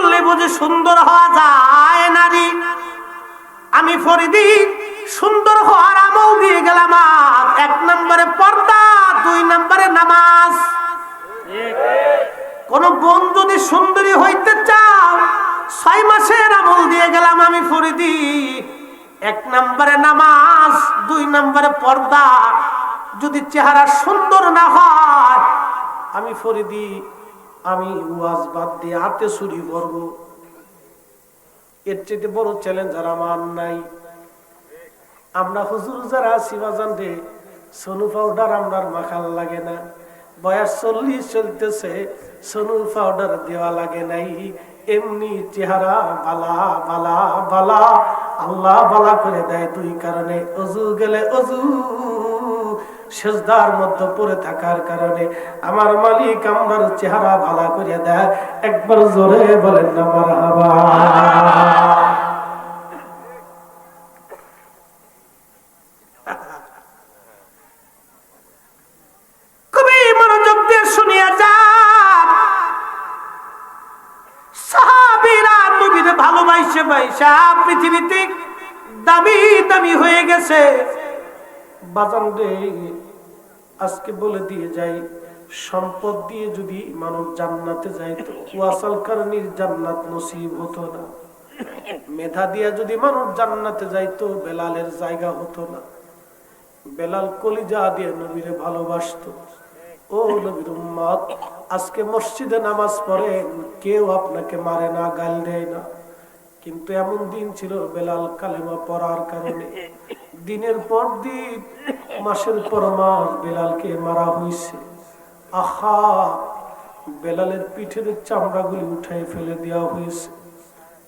করলে বুঝি সুন্দর হওয়া যায় নারী? আমি ফরিদি সুন্দর হওয়ার আমল দিয়ে গেলাম। 1 নম্বরে পর্দা, 2 নম্বরে নামাজ। কোন বোন যদি সুন্দরী হইতে চাও, 6 মাসের আমল দিয়ে গেলাম আমি ফরিদি। 1 নম্বরে নামাজ, 2 নম্বরে পর্দা। যদি চেহারা সুন্দর না হয়, আমি ফরিদি আমি ওয়াজ বাদ দিয়ে হাতে চুরি করব। এর চেয়ে বড় চ্যালেঞ্জ আর আমার নাই। আমরা হুজুর যারা আছি বাজান রে, সোনু পাউডার আমার মাখাল লাগে না। বয়স 40 চলতেছে, সোনু পাউডার দেওয়া লাগে নাই। এমনি চেহারা বালা বালা বালা, আল্লাহ বালা করে দেয় 2 কারণে। অজু গেলে অজু, সেজদার মধ্যে পড়ে থাকার কারণে আমার মালিক আমার চেহারা ভালো করে দেয়। একবার জোরে বলেন না মারহাবা। খুবই মনোযোগ দিয়ে শুনিয়া যান। সাহাবীরা নবীরে ভালোবাসে বাইসা পৃথিবীতে দামি দামি হয়ে গেছে। বাজান রে, আজকে বলে দিয়ে যাই, সম্পদ দিয়ে যদি মানুষ জান্নাতে যাইতো, ওয়াসাল কারণীর জান্নাত নসিব হতো না। মেধা দিয়ে যদি মানুষ জান্নাতে যাইতো, বেলালের জায়গা হতো না। বেলাল কলিজা দিয়ে নবীরে ভালোবাসতো। ও নবীর উম্মত, আজকে মসজিদে নামাজ পড়েন, কেউ আপনাকে মারে না, গাল দেয় না। কিন্তু এমন দিন ছিল বেলাল কালেমা পড়ার কারণে দিনের পর দিন, মাসের পর মাস বেলালকে মারা হয়েছে। আহা, বেলালের পিঠের চামড়াগুলি উঠাই ফেলে দেওয়া হয়েছে।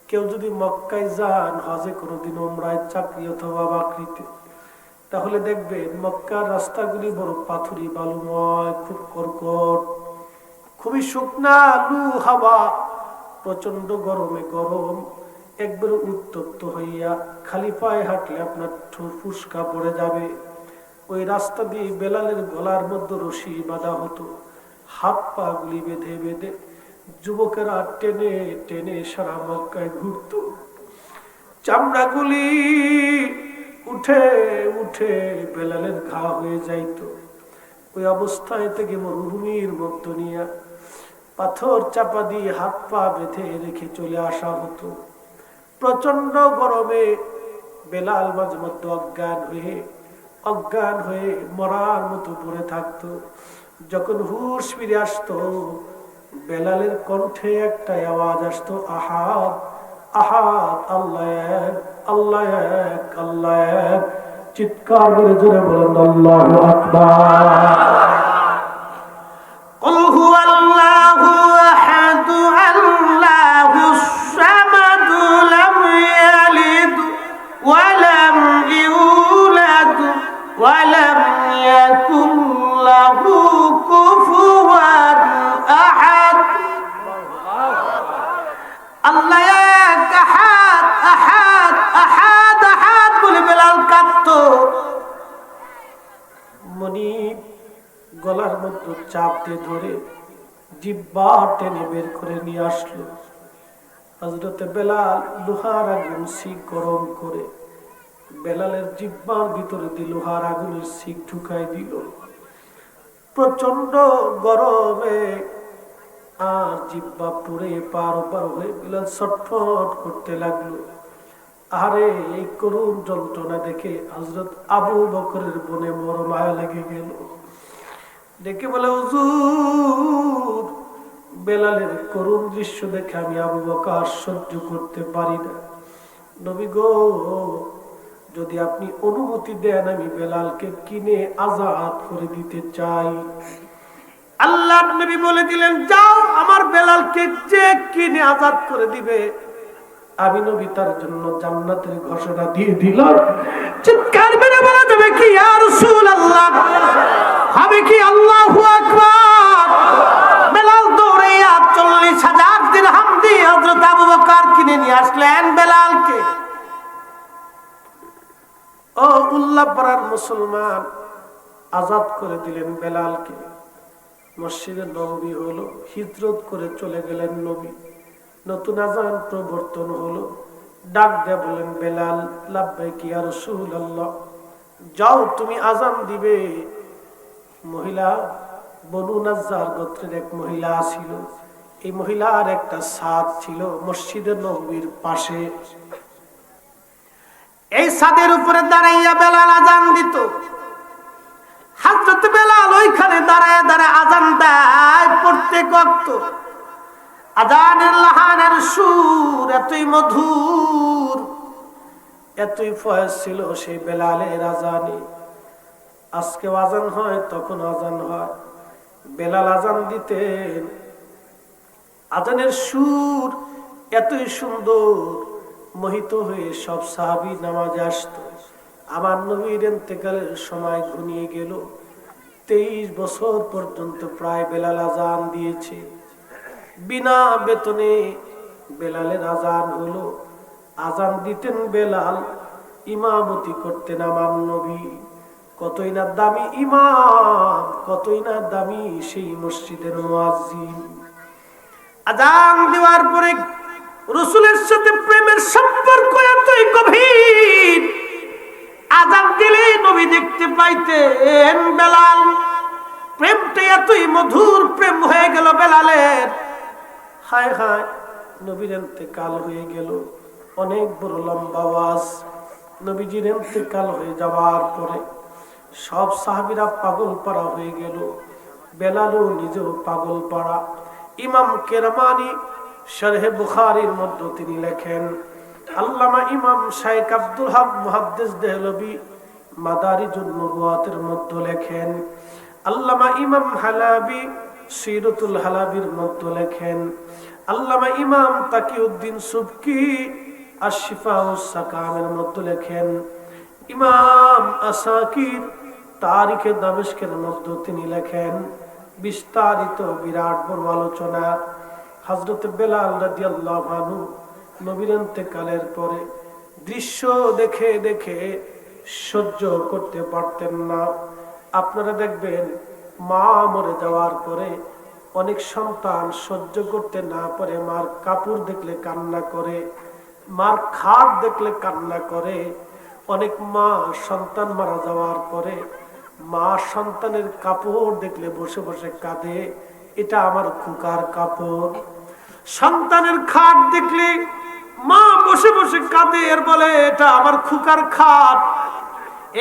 কেউ যদি মক্কায় যান, হজে কোনোদিন উমরায়, চাকরি অথবা বাকরিতে, তাহলে দেখবেন মক্কার রাস্তাগুলি বড় পাথুরি বালুময়, খুব কর্কট, খুবই শুকনা লু হাওয়া, প্রচন্ড গরমে গরম, একবারে উত্তপ্ত হইয়া খালি পায়ে হাঁটলে আপনার ফুসকা পড়ে যাবে। ওই রাস্তা দিয়ে বেলালের গলার মধ্যে রশি বাঁধা হতো, হাত পা গুলি বেঁধে বেঁধে যুবকেরা টেনে টেনে সারা মক্কায় ঘুরত। চামড়াগুলি উঠে উঠে বেলালের ঘা হয়ে যাইত। ওই অবস্থায় থেকে মরুভূমির মধ্য নিয়ে পাথর চাপা দিয়ে হাত পা বেঁধে রেখে চলে আসা হতো। প্রচন্ড গরমে বেলাল মাঝে মধ্যে অজ্ঞান হয়ে মরার মতো পড়ে থাকতো। যখন হুশ ফিরে আসতো, বেলালের কণ্ঠে একটা আওয়াজ আসতো, আহাদ আহাদ, আল্লাহ এক, আল্লাহ এক, আল্লাহ এক। চিৎকার করে জোরে বলেন আল্লাহু আকবার। গলার মধ্যে চাপ দিয়ে ধরে জিহ্বা টেনে বের করে নিয়ে আসলো। হযরতে বেলাল লোহার আগুন শিক গরম করে বেলালের জিহ্বার ভিতরে দিয়ে লোহার আগুনের শিক ঢুকাই দিল। প্রচন্ড গরমে আর জিহ্বা পুড়ে পার পার হয়ে বেলাল ছটফট করতে লাগলো। আরে এই করুণ যন্ত্রণা দেখে হযরত আবু বকরের বনে বড় মায়া লেগে গেল। ডেকে বলে, হুজুর, বেলালের করুণ দৃশ্য দেখে আমি আবু বকর সহ্য করতে পারি না। নবী গো, যদি আপনি অনুমতি দেন, আমি বেলালকে কিনে আজাদ করে দিতে চাই। আল্লাহর নবী বলে দিলেন, যাও, আমার বেলালকে যে কিনে আজাদ করে দিবে, আমি নবী তার জন্য জান্নাতের ঘোষণা দিয়ে দিলাম। চিৎকার মেরে বলা যাবে কি, ইয়া রাসূলুল্লাহ, হবে কি আল্লাহু আকবার। বেলাল দৌড়াইয়া 40,000 দিরহাম দিয়ে হযরত আবু বকর কিনে নিয়ে আসলেন বেলালকে। ও উল্লাহপাড়ার মুসলমান, আজাদ করে দিলেন বেলালকে। মসজিদে নববী হলো, হিজরত করে চলে গেলেন নবী। নতুন আযান প্রবর্তন হলো। ডাক দিয়ে বলেন, বেলাল, লাব্বাইক ইয়া রাসূলুল্লাহ, যাও তুমি আযান দিবে। মহিলা বনু নাজ্জার গোত্রের এক মহিলা ছিল। এই মহিলার একটা ছাদ ছিল মসজিদে নববীর পাশে। এই ছাদের উপরে দাঁড়াইয়া বেলাল আযান দিত। হযরত বেলাল ওইখানে দাঁড়ায় দাঁড়ায় আযান দেয়। প্রত্যেক ওয়াক্ত আযানের লাহানের সুর এতই মধুর, এতই ফয়েজ ছিল সেই বেলালের আযানে। আজকে আযান হয়, তখন আযান হয়। বেলাল আযান দিতেন, আযানের সুর এতই সুন্দর, মোহিত হয়ে সব সাহাবী নামাজে আসতো। আমার নবীর ইন্তেকালের সময় ঘনিয়ে গেল। 23 বছর পর্যন্ত প্রায় বেলাল আযান দিয়েছে। বিনা বেতনে বেলালের আযান হলো। আযান দিতেন বেলাল, ইমামতি করতেন আমার নবী। কতই না দামি ইমাম, কতই না দামি সেই মসজিদের মুয়াজ্জিন। আযান দেওয়ার পরে রাসূলের সাথে প্রেমের সম্পর্ক এতই গভীর, আযান দিলেই নবী দেখতে পাইতেন বেলাল। প্রেমটা এতই মধুর প্রেম হয়ে গেল বেলালের। হায় হায়, নবীর ইন্তেকাল হয়ে গেল। অনেক বড় লম্বা ওয়াজ। নবীজির ইন্তেকাল হয়ে যাওয়ার পরে সব সাহাবীরা পাগল পাড়া হয়ে গেল। বেলালও নিজেও পাগল পাড়া। ইমাম কেরমানি শরহে বুখারীর মধ্যে তিনি লেখেন, আল্লামা ইমাম শাইখ আব্দুল হক মুহাদ্দিস দেহলভী মাদারিজুন নবুয়াতের মধ্যে লেখেন, আল্লামা ইমাম হালাবি সিরাতুল হালাবির মধ্যে লেখেন, আল্লামা ইমাম তাকিউদ্দিন সুবকি আশ-শিফা ওয়াস সাকামের মধ্যে লেখেন, ইমাম আসাকির তারিখে দামেস্কের মধ্যে তিনি লেখেন। বিস্তারিত বিরাট বড় আলোচনা। হযরত বেলাল রাদিয়াল্লাহু আনহু নবীর ইন্তেকালের পরে দৃশ্য দেখে দেখে সহ্য করতে পারতেন না। আপনারা দেখবেন, মা মরে যাওয়ার পরে অনেক সন্তান সহ্য করতে না পারে মার কাপড় দেখলে কান্না করে, মার খাট দেখলে কান্না করে। অনেক মা সন্তান মারা যাওয়ার পরে মা সন্তানের কাপড় দেখলে বসে বসে কাঁদে, এটা আমার খোকার কাপড়। সন্তানের খাট দেখলে মা বসে বসে কাঁদে আর বলে, এটা আমার খোকার খাট,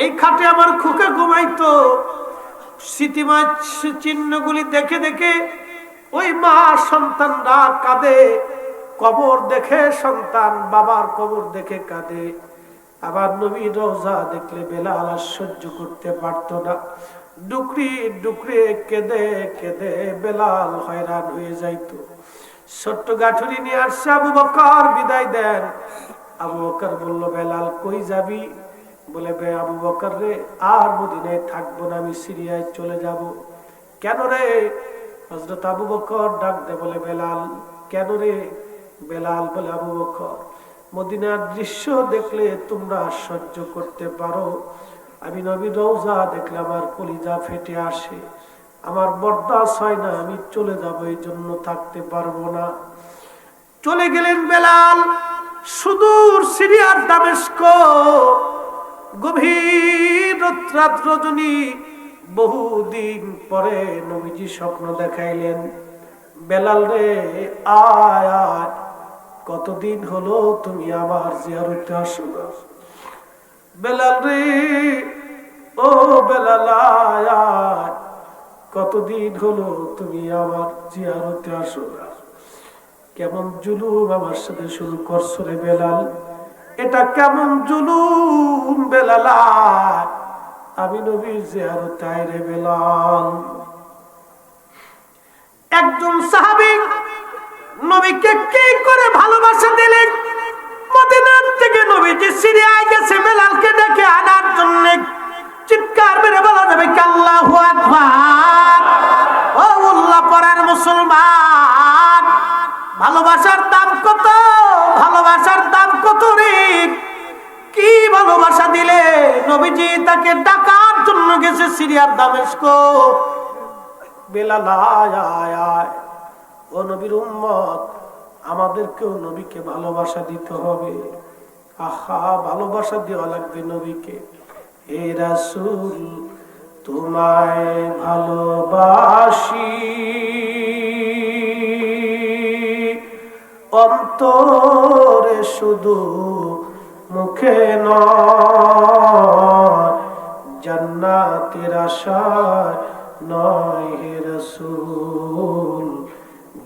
এই খাটে আমার খোকা ঘুমাইতো। স্মৃতিময় চিহ্নগুলি দেখে দেখে ওই মা সন্তানরা কাঁদে। কবর দেখে সন্তান বাবার কবর দেখে কাঁদে। আবার নবীর রওজা দেখলে বেলাল আর সহ্য করতে পারত না। ডুকরি ডুকরে কেঁদে কেঁদে বেলাল হয়রান হয়ে যাইত। ছোট্ট গাঠুরি নিয়ে আসছে, আবু বকর বিদায় দেন। আবু বকর বলল, বেলাল কই যাবি? বলে, আবু বকর রে, আর মদিনায় থাকবো না, আমি সিরিয়ায় চলে যাব। কেন রে? হযরত আবু বকর ডাক দে বলে, বেলাল কেন রে? বেলাল বলে, আবু বকর, মদিনার দৃশ্য দেখলে তোমরা সহ্য করতে পারো, আমি নবীর রওজা দেখলে আমার কলিজা ফেটে আসে, আমার বরদাস্ত হয় না, আমি চলে যাব, এই জন্য থাকতে পারবো না। চলে গেলেন বেলাল সুদূর সিরিয়ার দামেস্ক। গভীর রাত রজনী, বহুদিন পরে নবীজি স্বপ্ন দেখাইলেন, বেলাল রে আয় আয়, কতদিন হলো তুমি আমার জিয়ারতে আসো না। বেলাল রে, ও বেলাল আয় আয়, কতদিন হলো তুমি আমার জিয়ারতে আসো না। কেমন জুলুম আমার সাথে শুরু করছো রে বেলাল, এটা কেমন জুলুম বেলাল, আমি নবীর জিয়ারতে আই রে বেলাল। একজন সাহাবী নবীকে কি করে ভালোবাসা দিলেন। মদিনার থেকে নবীজি সিরিয়ায় গেছে বেলালকে ডেকে আনার জন্য। চিৎকার মেরে বলা যাবে কি আল্লাহু আকবার। ও আল্লাহ পরের মুসলমান, ভালোবাসার দাম কত, ভালোবাসার দাম কত রে। কি ভালোবাসা দিলে নবীজি তাকে ডাকার জন্য গেছে সিরিয়ার দামেস্ক। বেলাল আয় আয় আয়, ও নবীর উম্মত, আমাদেরকেও নবীকে ভালোবাসা দিতে হবে। আহা, ভালোবাসা দেওয়া লাগবে নবীকে। হে রাসূল তোমায় ভালোবাসি, অন্তরে শুধু মুখে নয়, জান্নাতের আশায় নয় হে রাসূল,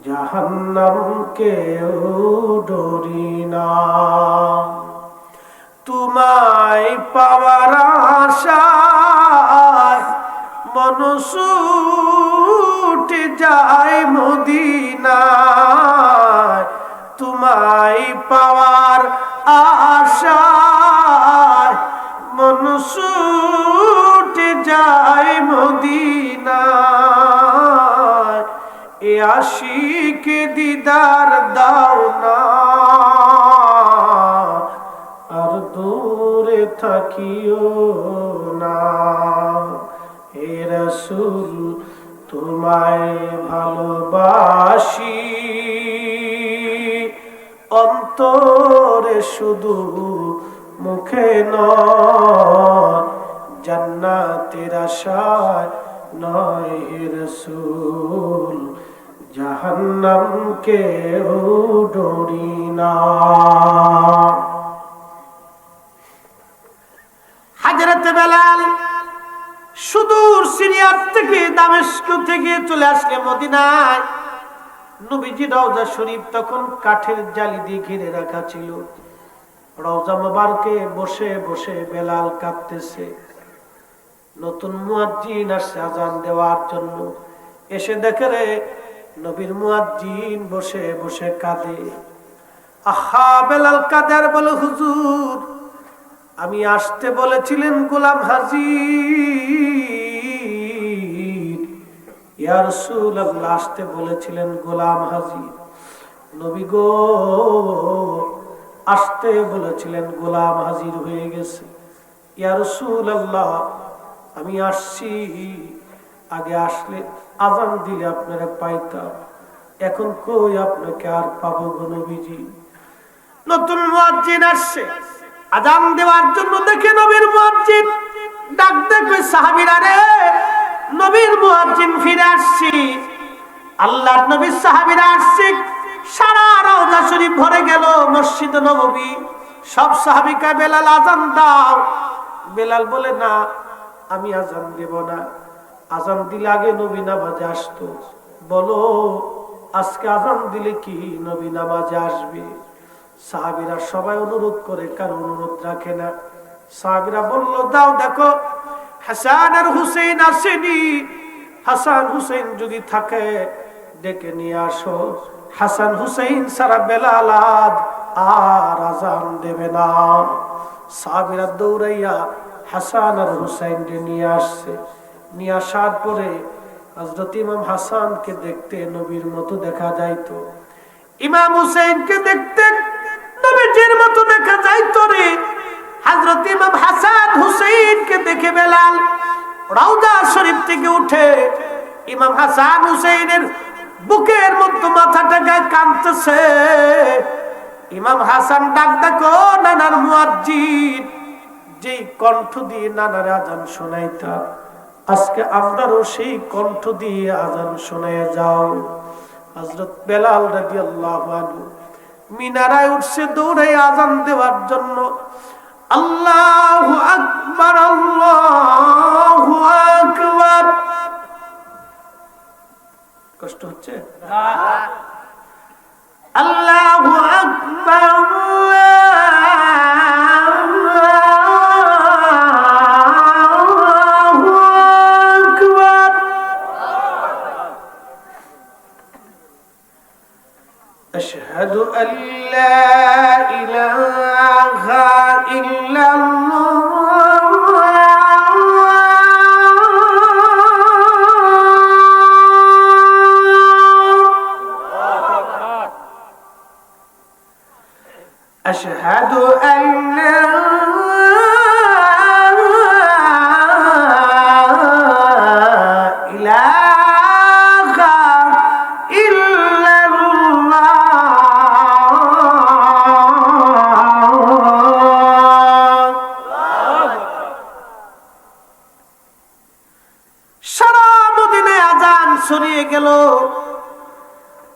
জাহান্নামকেও ডরি না। তোমায় পাওয়ার আশায় মন ছুটে যায় মদিনায়, তোমায় পাওয়ার আশায় মন ছুটে যায় মদিনায়, এ আশিকে দিদার দাও না, আর দূরে থাকিও না। হে রাসূল তোমায় ভালোবাসি, অন্তরে শুধু মুখে নয়, জান্নাতের আশায় নয় হে রাসূল, জাহান্নামকেও ডরি না। হযরত বেলাল সুদূর সিরিয়া থেকে, দামেস্ক থেকে চলে আসলে মদিনায়। নবীজি রওজা শরীফ তখন কাঠের জালি দিয়ে ঘিরে রাখা ছিল। রওজা মোবারকে বসে বসে বেলাল কাঁদতেছে। নতুন মুয়াজ্জিন আসছে আজান দেওয়ার জন্য। এসে দেখে রে নবীর মুয়াজ্জিন বসে বসে কাঁদে। আহা, বেলাল কাঁদে আর বলে, হুজুর আমি আসতে বলেছিলেন গোলাম হাজির, ইয়া রাসূলুল্লাহ আসতে বলেছিলেন গোলাম হাজির। নবী গো আসতে বলেছিলেন গোলাম হাজির হয়ে গেছে। ইয়া রাসূলুল্লাহ আমি আসছি, আগে আসলে আজান দিলে আপনারা পাইতাম, এখন কই আপনাকে আর পাবো গো নবীজি। নতুন মুয়াজ্জিন আসছে আজান দেওয়ার জন্য। দেখে নবীর মুয়াজ্জিন ডাক দেখবে, সাহাবীরা রে নবীর মুয়াজ্জিন ফিরে আসছি। আল্লাহর নবীর সাহাবীরা আসছে। সারা রওজা শরীফ ভরে গেল, মসজিদ নববী। সব সাহাবীকে বেলাল আজান দাও। বেলাল বলে না, আমি আজান দেব না, আজান দিলে আগে নবী নামাজে আসতো। বলো আজকে আজান দিলে কি নবী নামাজে আসবে? সাহাবীরা সবাই অনুরোধ করে, কারো অনুরোধ রাখে না। সাহাবীরা বলল, দাও দেখো হাসান আর হুসেন আসেনি, হাসান হুসেন যদি থাকে ডেকে নিয়ে আসো। হাসান হুসেন সারা বেলাল আর আজান দেবে না। সাহাবীরা দৌড়াইয়া হাসান আর হুসেনকে নিয়ে আসছে। নিয়ে আসার পরে হযরত ইমাম হাসানকে দেখতে নবীর মতো দেখা যাইতো, ইমাম হুসেনকে দেখতে নবীজির মতো দেখা যাইতো রে। হযরত ইমাম হাসান হুসেনকে দেখে বেলাল রওজা শরীফ থেকে উঠে ইমাম হাসান হুসেনের বুকের মধ্যে মাথাটা গায়ে কাঁদতেছে। ইমাম হাসান ডাক দেখো, নানার মুয়াজ্জিন যেই কণ্ঠ দিয়ে নানার আজান শোনাইতা, আজকে আমরাও সেই কণ্ঠ দিয়ে আজান শোনায় যাও। হযরত বেলাল রাদিয়াল্লাহু আনহু মিনারায় উঠছে দৌড়ে আজান দেওয়ার জন্য। আল্লাহু আকবার, আল্লাহু আকবার। কষ্ট হচ্ছে? আল্লাহু আকবার, আল্লাহু আকবার। আশহাদু আল্লা ইলাহা ইল্লাল্লাহ, আশহাদু আল্লা ইলাহা ইল্লাল্লাহ,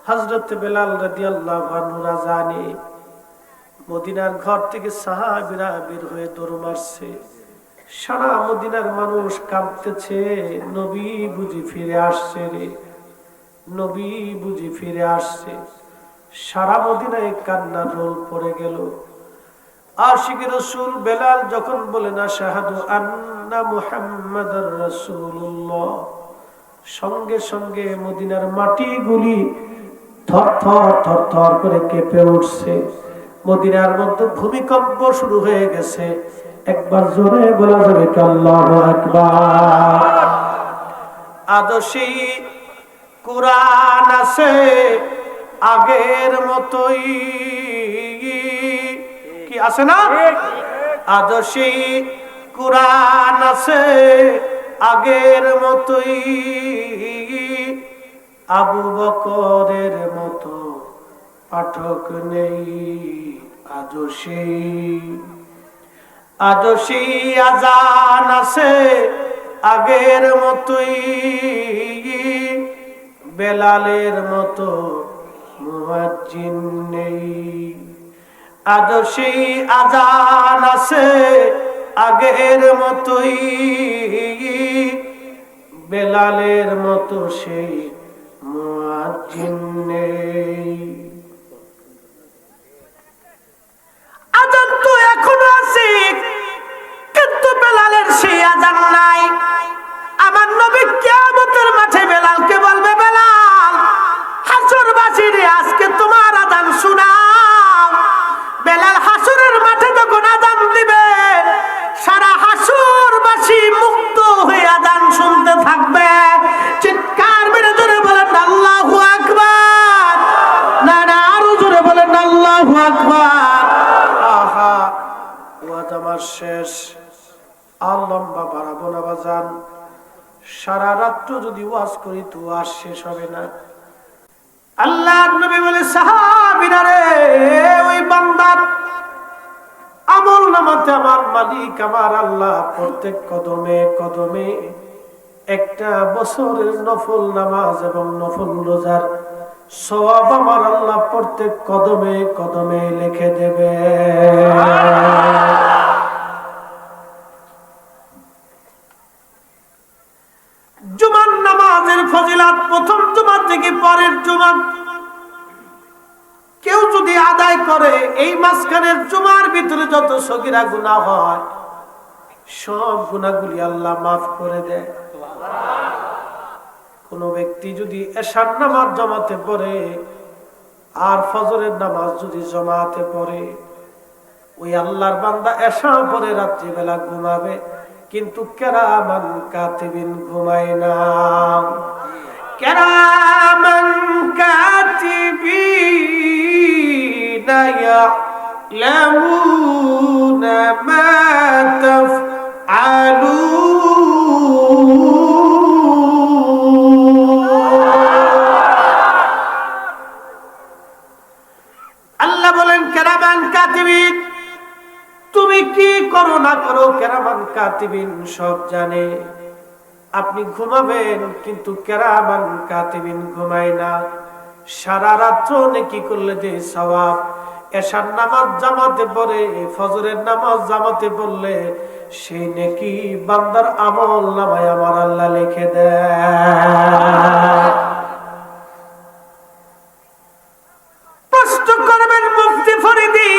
হযরত বেলাল রাদিয়াল্লাহু আনহু জানে মদিনার ঘর থেকে সাহাবীরা বের হয়ে দৌড় মারছে। সারা মদিনার মানুষ কাঁদতেছে, নবী বুঝি ফিরে আসছে রে, নবী বুঝি ফিরে আসছে। সারা মদিনায় কান্নার রোল পড়ে গেল। আশিক রাসূল বেলাল যখন বলেন আশহাদু আন্না মুহাম্মাদার রাসূলুল্লাহ, সঙ্গে সঙ্গে মদিনার মাটিগুলি থরথর থরথর করে কেঁপে উঠছে। মদিনার মধ্যে ভূমিকম্প শুরু হয়ে গেছে। একবার জোরে বলা যাবে কি আল্লাহু আকবার। আদর্শী কুরআন আছে আগের মতোই, কি আছে না? আদর্শী কুরআন আছে আগের মতোই, আবু বকরের মতো পাঠক নেই। আদর্শী আজান আছে আগের মতোই, বেলালের মতো মুয়াজ্জিন নেই। আদর্শী আজান আছে আগের মতোই, বেলালের মতো সেই মুয়াজ্জিন নেই। আজান তো এখনো আছে, কিন্তু বেলালের সেই আজান নাই। আমার নবী কিয়ামতের মাঠে বেলালকে বলবে, বেলাল হাসরবাসীরে আজকে তোমার আজান শোনাও। বেলাল হাসরের মাঠে যখন আজান দিবে, সারা হাসরবাসী মুক্ত হয়ে আজান শুনতে থাকবে। চিৎকার মেরে জোরে বলেন আল্লাহু আকবার। না না, আরো জোরে বলেন আল্লাহু আকবার। আহা, ওয়াজ আমার শেষ, আর লম্বা বাড়াবো না বাজান। সারা রাত্র যদি ওয়াজ করি তো ওয়াজ শেষ হবে না। আল্লাহর নবী বলে, সাহাবীরা রে, ওই বান্দার আমল নামাতে আমার মালিক আমার আল্লাহ প্রত্যেক কদমে কদমে একটা বছরের নফল নামাজ এবং নফল রোজার সওয়াব আমার আল্লাহ প্রত্যেক কদমে কদমে লিখে দেবে। জুমার নামাজের ফজিলত প্রথম জুমা থেকে পরের জুমা কেউ যদি আদায় করে, এই মাঝখানের জুমার ভিতরে যত সগীরা গুনাহ হয় সব গুনাহগুলি আল্লাহ মাফ করে দেয়। কোন ব্যক্তি যদি এশার নামাজ জামাতে পড়ে আর ফজরের নামাজ যদি জামাতে পড়ে, ওই আল্লাহর বান্দা এশা পরে রাত্রিবেলা ঘুমাবে, কিন্তু কেরামান কাতিবিন ঘুমায় না। কেরামান কাতিবিন ইয়ালামুনা মা তাফআলুন। আল্লাহ বলেন, কেরামান কাতিবিন, তুমি কি করো না করো কেরামান কাতিবিন সব জানে। আপনি ঘুমাবেন, কিন্তু কেরামান কাতিবিন ঘুমায় না। সারা রাত্র নেকি করলে যে সওয়াব, এশার নামাজ জামাতে পড়ে ফজরের নামাজ জামাতে পড়লে সেই নেকি বান্দার আমল নামায় আমার আল্লাহ লিখে দেয়। প্রশ্ন করবেন মুফতি ফরিদি,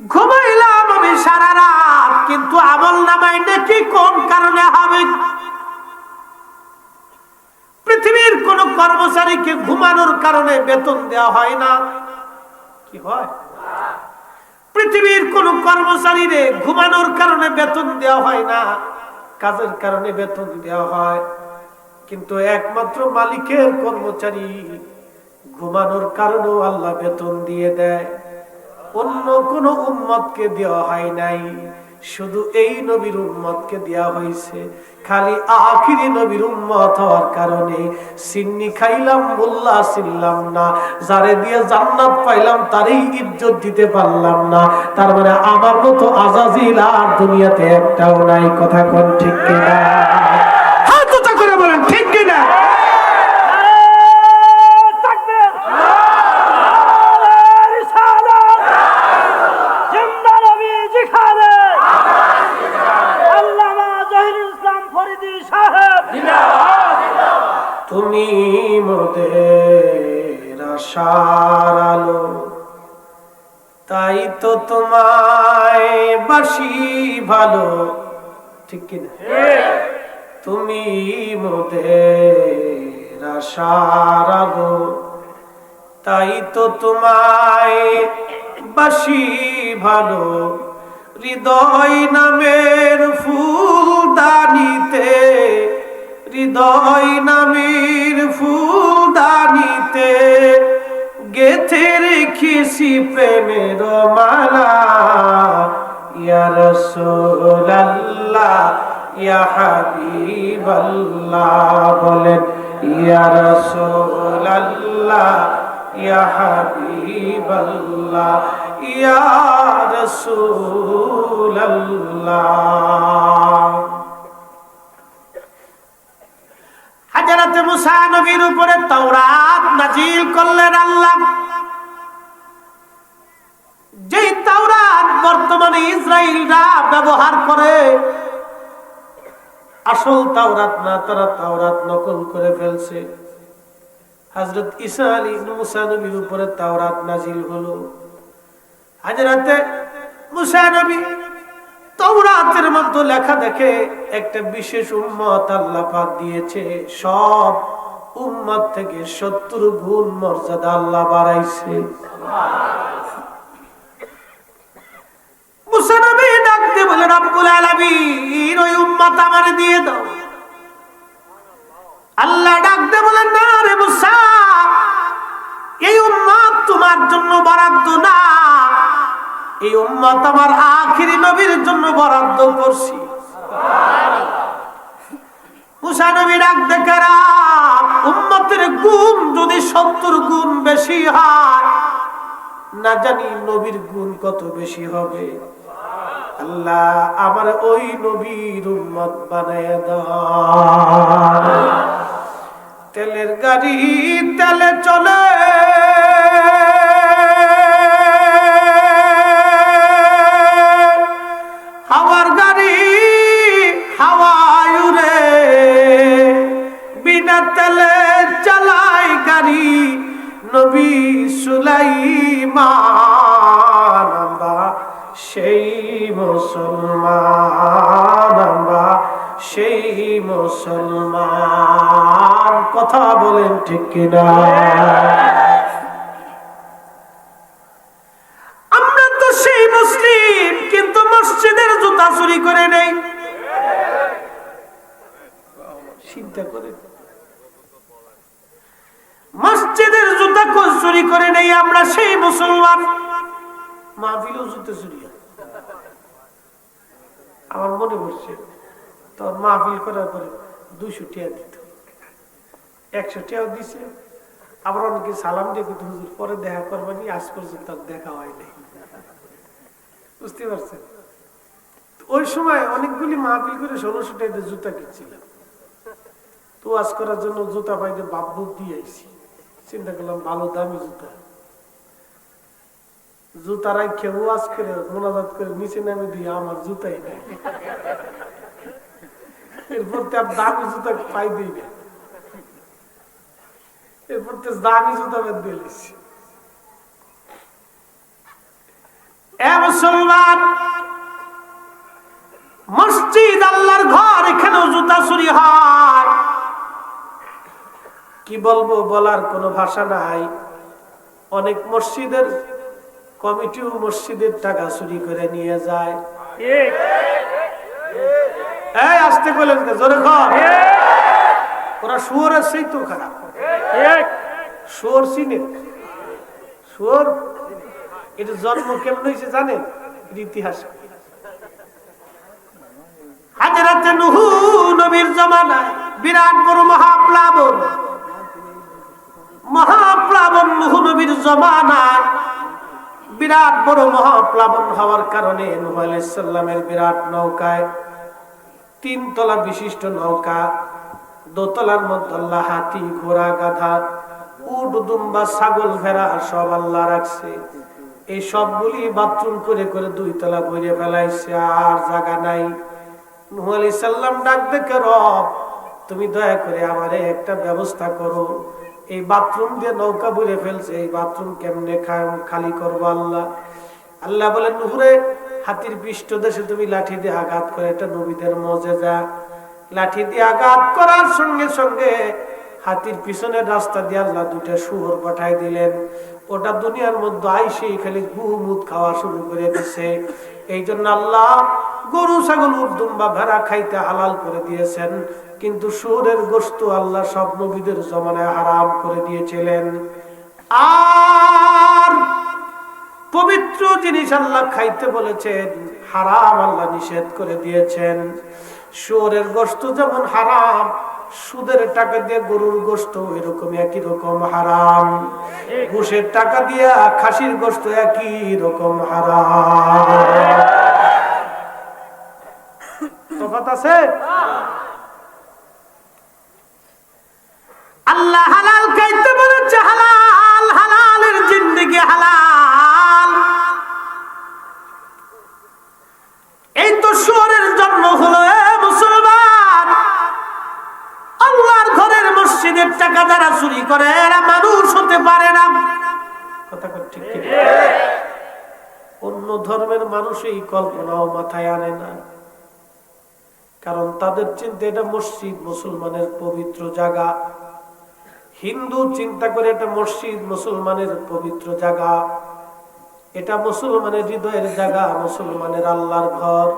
ঘুমাইলাম আমি সারা রাত, কিন্তু আমল নামায় নেকি কোন কারণে হবে? পৃথিবীর কোন কর্মচারীকে ঘুমানোর কারণে বেতন দেওয়া হয় না, কি হয়? পৃথিবীর কোন কর্মচারীরে ঘুমানোর কারণে বেতন দেওয়া হয় না, কাজের কারণে বেতন দেওয়া হয়। কিন্তু একমাত্র মালিকের কর্মচারী ঘুমানোর কারণেও আল্লাহ বেতন দিয়ে দেয়। অন্য কোন উম্মতকে দেওয়া হয় নাই, শুধু এই নবীর উম্মতকে দেওয়া হয়েছে। খালি আখিরি নবীর উম্মত হওয়ার কারণে সিন্নি খাইলাম মোল্লা ছিলাম না, যারে দিয়ে জান্নাত পাইলাম তারই ইজ্জত দিতে পারলাম না। তার মানে আমার মতো আজাজিল আর দুনিয়াতে একটাও নাই। কথা কোন ঠিক কিনা? হাত উঁচা করে বলেন ঠিক কিনা? মোদের আশার আলো, তাই তো তোমায় বাসি ভালো, ঠিক কিনা? তুমি মোদের আশার আলো, তাই তো তোমায় বাসি ভালো। হৃদয় নামের ফুলদানিতে, হৃদয় নামের ফুলদানিতে গেথে রেখেছি প্রেমের মালা। ইয়া রাসূলুল্লাহ ইয়া হাবিবাল্লাহ, বলেন ইয়া রাসূলুল্লাহ ইয়া হাবিবাল্লাহ ইয়া রাসূলুল্লাহ। হযরত মুসা নবীর উপরে তাওরাত নাজিল করলেন আল্লাহ। যেই তাওরাত বর্তমানে ইসরায়েলরা ব্যবহার করে, আসল তাওরাত না, তারা তাওরাত নকল করে ফেলছে। হযরত ঈসা আলাইহিস মুসা নবীর উপরে তাওরাত নাজিল হলো। হযরত মুসা নবী তাওরাতের মধ্যে লেখা দেখে একটা বিশেষ উম্মত আল্লাহ পাক দিয়েছে, সব উম্মত থেকে 70 গুণ মর্যাদা আল্লাহ বাড়াইছে। মুসা নবী ডাকতে বলে, রব্বুল আলামিন ওই উম্মত আমারে দিয়ে দাও। আল্লাহ ডাকতে বলেন, না রে মুসা, এই উম্মত তোমার জন্য বরাদ্দ না, এই উম্মত আমার আখিরি নবীর জন্য বরাদ্দ করছি। মুসা নবী ডাক দেখে, উম্মতের গুণ যদি 70 গুণ বেশি হয়, না জানি নবীর গুণ কত বেশি হবে। আল্লাহ আমার ওই নবীর উম্মত বানায় দাও। তেলের গাড়ি তেলে চলে, হাওয়ার গাড়ি হাওয়ায় উড়ে, বিনা তেলে চালায় গাড়ি নবী সুলাইমান। আমরা সেই মুসলমান, আমরা সেই মুসলমান, কথা বলেন ঠিক কিনা? আমরা তো সেই মুসলিম, কিন্তু মসজিদের জুতা চুরি করে নেই। চিন্তা করে, মসজিদের জুতা চুরি করে নেই, আমরা সেই মুসলমান। মাহফিলেও জুতা চুরি হয়। আমার মনে পড়ছে, তোর মাহফিল করার পরে 200 টাকা দিত, 100 টাকাও দিছে। আবার অনেকে সালাম দিয়ে হুজুর পরে দেখা করবানি, আজ পর্যন্ত দেখা হয় নাই। বুঝতে পারছেন? ওই সময় অনেকগুলি মাহফিল করে 1600 টাকা জুতা কিনছিলাম। তো আজ করার জন্য জুতা পাইতে বাপ বুক দিয়ে আইছি। চিন্তা করলাম ভালো দামি জুতা, জুতারাই খেয়ে ওয়াজ করে মোনাজাত করে নিচে নামে দিয়ে আমার জুতাই নাই। এরপর তো আর দামি জুতা পাই দিই না, এরপর তো দামি জুতা বেদ দিয়েছি। মুসলমান, মসজিদ আল্লাহর ঘর, এখানেও জুতা চুরি হয়। কি বলবো, বলার কোনো ভাষা নাই। অনেক মসজিদের কমিটিও মসজিদের টাকা চুরি করে নিয়ে যায়। এই আসতে বলেন, জোরে কর। ওরা শুয়োরের সেই তো খারাপ। শুয়োর চিনে? শুয়োর এটা জন্ম কেমন হয়েছে জানেন? ইতিহাস। হযরত নূহ নবীর জামানায় বিরাট বড় মহাপ্লাবন, মহাপ্লাবন নূহ নবীর জামানায় বিরাট বড় মহাপ্লাবন হওয়ার কারণে নূহ আলাইহিস সালামের বিরাট নৌকায়, 3 তলা বিশিষ্ট নৌকা, দোতলার মধ্যে আল্লাহ হাতি, ঘোড়া, গাধা, উট, দুম্বা, ছাগল, ভেড়া সব আল্লাহ রাখছে। এই সবগুলি বাথরুম করে করে 2 তলা ভরে ফেলাইছে, আর জায়গা নাই। নূহ আলাইহিস সালাম ডাক দেখে, রব তুমি দয়া করে আমারে একটা ব্যবস্থা করো, এই বাথরুম দিয়ে নৌকা বুড়ে ফেলছে, এই বাথরুম কেমনে খালি করবো আল্লাহ? আল্লাহ বলেন নুহুরে, হাতির পৃষ্ঠদেশে তুমি লাঠি দিয়ে আঘাত করে, এটা নবীদের মজেজা। লাঠি দিয়ে আঘাত করার সঙ্গে সঙ্গে হাতির পিছনের রাস্তা দিয়ে আল্লাহ দুইটা শুয়োর পাঠাই দিলেন। ওটা দুনিয়ার মধ্যে আইসে খালি গুমুদ খাওয়া শুরু করে দিছে। এই জন্য আল্লাহ গরু ছাগল দুম্বা ভেড়া খাইতে হালাল করে দিয়েছেন, কিন্তু শুয়োরের গোশত আল্লাহ সব নবীদের জমানায় হারাম করে দিয়েছিলেন। আর পবিত্র জিনিস আল্লাহ খাইতে বলেছেন, হারাম আল্লাহ নিষেধ করে দিয়েছেন। শুয়োরের গোশত যেমন হারাম, সুদের টাকা দিয়ে গরুর গোশত এরকম একই রকম হারাম। ঘুষের টাকা দিয়ে খাসির গোশত একই রকম হারাম। তফাৎ আছে? আল্লাহ হালাল খাইতে বলেছে, হালাল, হালালের জিন্দেগি হালাল। এই তো শুয়োরের জন্ম হলো মুসলমান। আল্লাহর ঘরের মসজিদের টাকা যারা চুরি করে এরা মানুষ হতে পারে না। কথা ঠিক ঠিক। অন্য ধর্মের মানুষ এই কল্পনাও মাথায় আনে না, কারণ তাদের চিন্তা এটা মসজিদ মুসলমানের পবিত্র জায়গা। হিন্দু চিন্তা করে এটা মসজিদ মুসলমানের পবিত্র জায়গা, এটা মুসলমানের হৃদয়ের জায়গা, মুসলমানের আল্লাহর ঘর।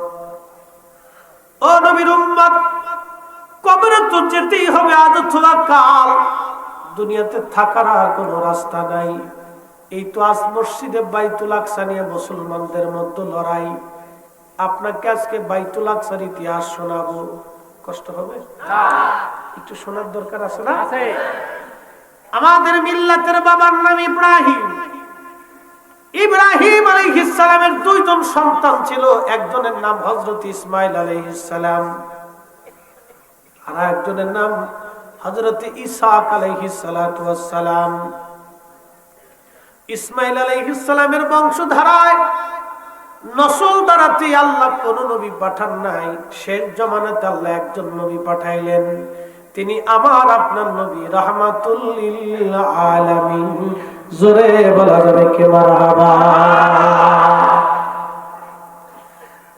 ও নবীর উম্মত, কবরে তো যেতেই হবে আজ অথবা কাল, দুনিয়াতে থাকার আর কোনো রাস্তা নাই। এই তো আজ মসজিদে বাইতুল আকসা নিয়ে মুসলমানদের মধ্যে লড়াই। আপনাকে আজকে বাইতুল আকসার ইতিহাস শোনাবো, কষ্ট হবে? একটু শোনার দরকার আছে না? আমাদের মিল্লাতের বাবার নাম ইব্রাহিম। ইব্রাহিম আলাইহিস সালামের দুইজন সন্তান ছিল, একজনের নাম হযরত ইসমাঈল আলাইহিস সালাম, আর একজনের নাম হযরত ইসহাক আলাইহিস সালাতু ওয়াস সালাম। ইসমাঈল আলাইহিস সালামের বংশধারায় নসল দ্বারাতে আল্লাহ কোন নবী পাঠান নাই। শেষ জামানাতে আল্লাহ একজন নবী পাঠাইলেন, তিনি আমার আপনার নবী রাহমাতুল লিল আলামিন। জোরে বলা যাবে কি মারহাবা?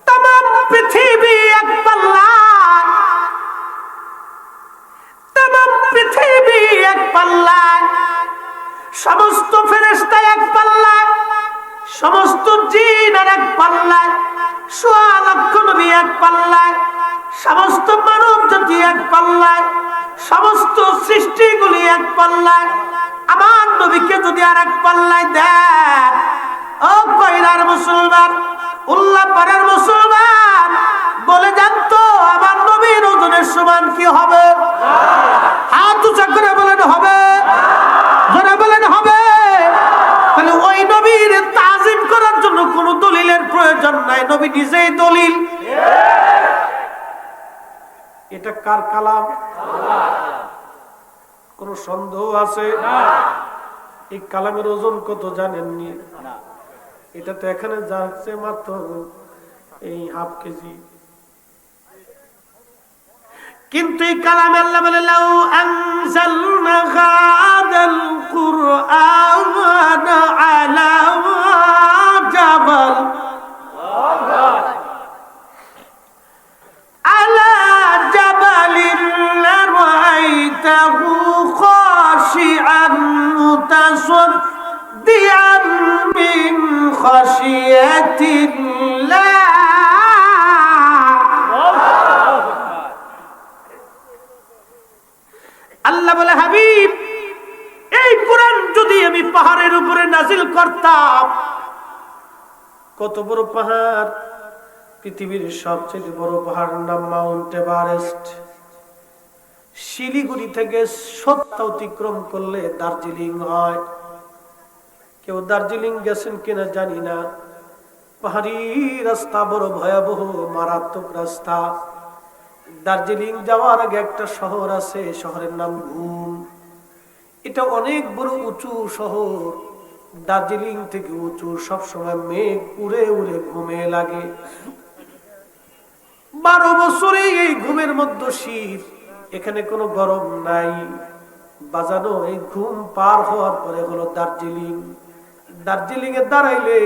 तमाम পৃথিবী এক পাল্লা, तमाम পৃথিবী এক পাল্লা, সমস্ত ফেরেশতা এক পাল্লা, সমস্ত জিন আর এক পাল্লা, সোয়া লক্ষ নবী এক পাল্লা, সমস্ত মানব জাতি এক পাল্লা, সমস্ত সৃষ্টিগুলি এক পাল্লা। আমার নবীকে যদি আর এক পাল্লায় দেন, ও কয়রার মুসলমান, উল্লাপাড়ার মুসলমান, বলে যান তো আমার নবীর ওজনের সমান কি হবে? হাত উঁচা করে বলেন হবে, জোরে বলেন হবে। তাহলে ওই নবীর তাজিম করার জন্য কোনো দলিলের প্রয়োজন নাই, নবী নিজেই দলিল। এটা কার কালাম? কোন সন্দেহ আছে? এই কালামের ওজন কত জানেননি? এটা তো এখানে যাচ্ছে মাত্র এই হাফ কেজি, কিন্তু এই কালামে আল্লাহ বলে লাউ আনজালনা হাদাল কুরআন আলা জাবাল আলা জাবালিন লারাইতাহু খাশিআন মুতাসাদ্দিআন মিন খাশিয়াতিল্লাহ। আল্লাহ বলে হাবিব, এই কোরআন যদি আমি পাহাড়ের উপরে নাজিল করতাম, কত বড় পাহাড়? পৃথিবীর সবচেয়ে বড় পাহাড়ের নাম মাউন্ট এভারেস্ট। শিলিগুড়ি থেকে ৭০ অতিক্রম করলে দার্জিলিং হয়। কেউ দার্জিলিং গেছেন কিনা জানি না, পাহাড়ি রাস্তা, বড় ভয়াবহ মারাত্মক রাস্তা। দার্জিলিং যাওয়ার আগে একটা শহর আছে, শহরের নাম ঘুম। এটা অনেক বড় উঁচু শহর, দার্জিলিং থেকে উঁচু, সবসময় মেঘ উড়ে উড়ে ঘুমে লাগে। 12 বছরে এই ঘুমের মধ্যে শীত, এখানে কোনো গরম নাই। বাজানো এই ঘুম পার হওয়ার পরে হলো দার্জিলিং। দার্জিলিং এ দাঁড়াইলে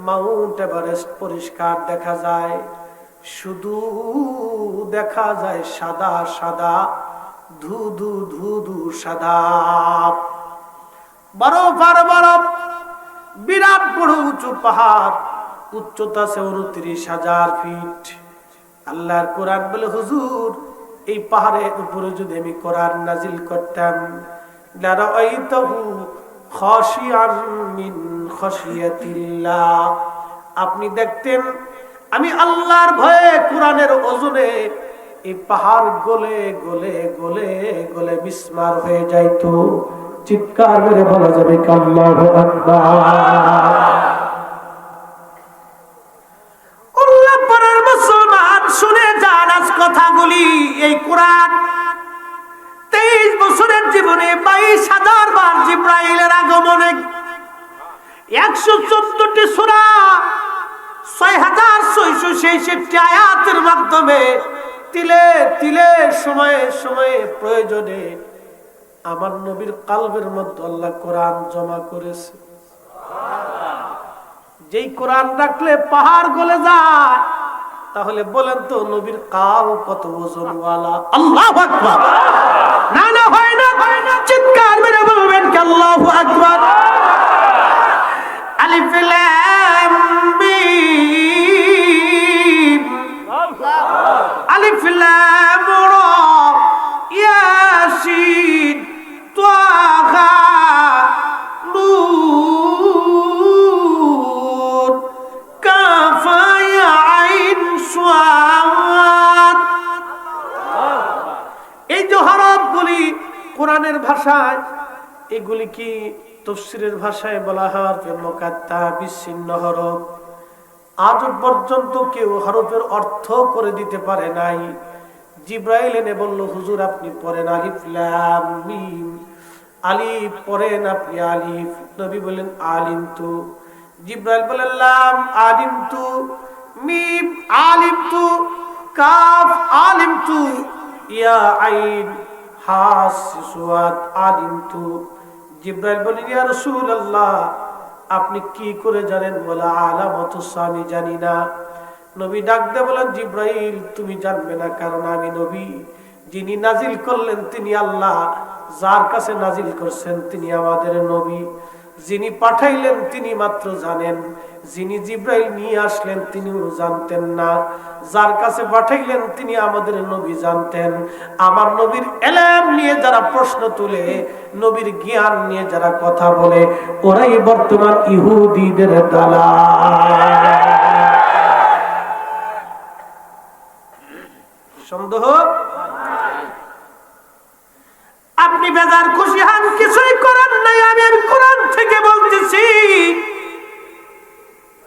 মাউন্ট এভারেস্ট পরিষ্কার দেখা যায়, শুধু দেখা যায় সাদা সাদা, ধুধু ধুধু সাদা বরফ আর বরফ। বিরাট বড় উঁচু পাহাড়, উচ্চতা 29,000 ফিট। আল্লাহর কোরআন বলে, হুজুর এই পাহাড়ের উপরে যদি আমি কোরআন নাজিল করতাম, লারাআইতাহু খাশিআন মিন খাশিয়াতিল্লাহ, আপনি দেখতেন আমি আল্লাহর ভয়ে কোরআনের ওজনে এই পাহাড় গলে গলে গলে গলে মিসমার হয়ে যাইতো। চিৎকার করে বলা যাবে আল্লাহু আকবার। আল্লাহ পারার মুসলমান শুনে যান আজ কথাগুলি। এই কোরআন 23 বছরের জীবনে 22,000 বার জিবরাইলের আগমনে, 114টি সূরা, 6,666 আয়াতের মাধ্যমে তিলে তিলে সময়ে সময়ে প্রয়োজনে আমার নবীর কালবের মধ্যে আল্লাহ কোরআন জমা করেছে। যেই কোরআন রাখলে পাহাড় গলে যায়, তাহলে বলেন তো নবীর কাল কত ওজনওয়ালা। আল্লাহু আকবার। না না হয় না, চিৎকার মেরে বলবেন কি আল্লাহু আকবার। আলিফ লাম মিম, আলিফ লাম রা, ইয়াসিন, তাহা, নূন, কাফ, ইয়া আইন, সাদ। এই যে হরফগুলি কোরআনের ভাষায়, এগুলি কি তাফসীরের ভাষায় বলা হয় হরফে মুকাত্তা, বিচ্ছিন্ন হরফ। আজ পর্যন্ত কেউ হরফের অর্থ করে দিতে পারে নাই। জিবরাইল এনে বলল, হুজুর আপনি পড়েন আলিফ লাম মিম। আলিফ পড়েন আপনি আলিফ। নবী বলেন আলিমতু। জিবরাইল বলেন লাম আলিমতু, মিম আলিমতু, কাফ আলিমতু, ইয়া আইন হা সাদ আলিমতু। জিবরাইল বলেন ইয়া রাসূলুল্লাহ আপনি কি করে জানেন? বলে আলামাতুস আমি জানি না। নবী ডাক দিয়ে বলেন, জিবরাইল তুমি জানবে না, কারণ আমি নবী। যিনি নাজিল করলেন তিনি আল্লাহ, যার কাছে নাজিল করছেন তিনি আমাদের নবী। যিনি পাঠাইলেন তিনি মাত্র জানেন, যিনি জিবরাইল নিয়ে আসলেন তিনিও জানতেন না। যার কাছে পাঠাইলেন তিনি আমাদের নবী জানতেন। আমার নবীর এলেম নিয়ে যারা প্রশ্ন তুলে, নবীর জ্ঞান নিয়ে যারা কথা বলে, ওরাই বর্তমান ইহুদিদের দালাল। সন্দেহ